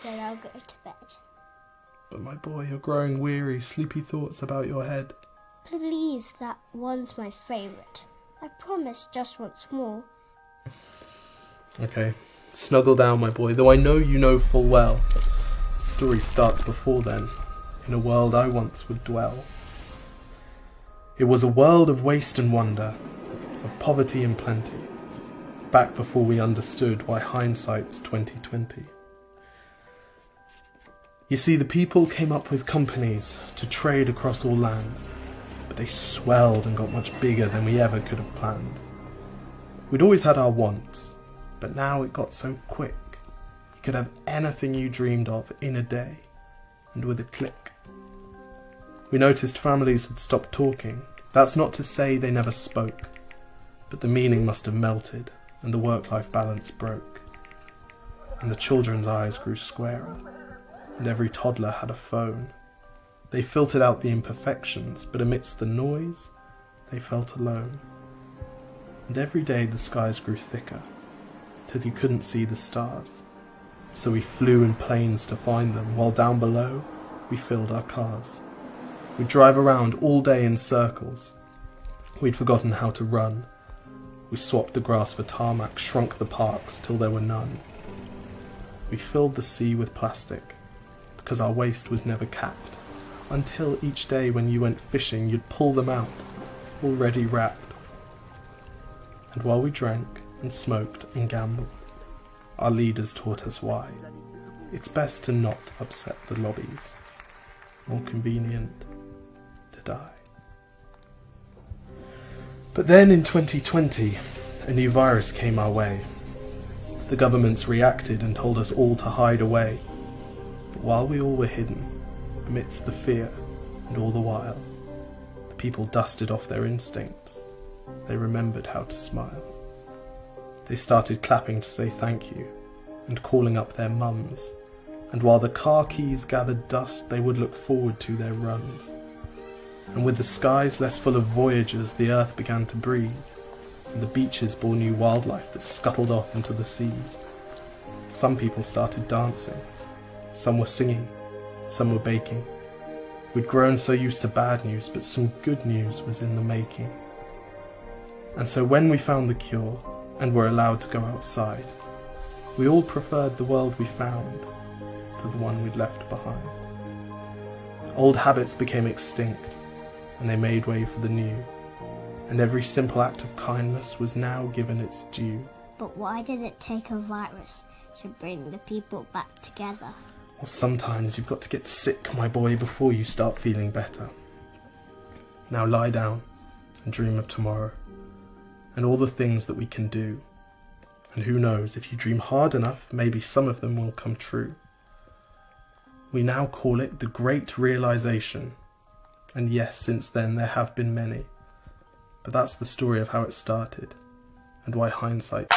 Then I'll go to bed. But my boy, you're growing weary, sleepy thoughts about your head. Please, that one's my favourite. I promise just once more. Okay, snuggle down, my boy, though I know you know full well. The story starts before then, in a world I once would dwell. It was a world of waste and wonder, of poverty and plenty, back before we understood why hindsight's 2020. You see, the people came up with companies to trade across all lands, but they swelled and got much bigger than we ever could have planned. We'd always had our wants, but now it got so quick. You could have anything you dreamed of in a day, and with a click. We noticed families had stopped talking. That's not to say they never spoke, but the meaning must have melted, and the work-life balance broke. And the children's eyes grew squarer, and every toddler had a phone. They filtered out the imperfections, but amidst the noise, they felt alone. And every day the skies grew thicker, till you couldn't see the stars. So we flew in planes to find them, while down below, we filled our cars. We'd drive around all day in circles. We'd forgotten how to run. We swapped the grass for tarmac, shrunk the parks till there were none. We filled the sea with plastic, because our waste was never capped, until each day when you went fishing you'd pull them out, already wrapped. And while we drank and smoked and gambled, our leaders taught us why. It's best to not upset the lobbies. More convenient to die. But then in 2020, a new virus came our way. The governments reacted and told us all to hide away. But while we all were hidden, amidst the fear, and all the while, the people dusted off their instincts. They remembered how to smile. They started clapping to say thank you, and calling up their mums. And while the car keys gathered dust, they would look forward to their runs. And with the skies less full of voyagers, the earth began to breathe, and the beaches bore new wildlife that scuttled off into the seas. Some people started dancing, some were singing, some were baking. We'd grown so used to bad news, but some good news was in the making. And so when we found the cure, and were allowed to go outside, we all preferred the world we found to the one we'd left behind. Old habits became extinct, and they made way for the new, and every simple act of kindness was now given its due. But why did it take a virus to bring the people back together? Well, sometimes you've got to get sick, my boy, before you start feeling better. Now lie down and dream of tomorrow, and all the things that we can do. And who knows, if you dream hard enough, maybe some of them will come true. We now call it the Great Realization. And yes, since then there have been many. But that's the story of how it started, and why hindsight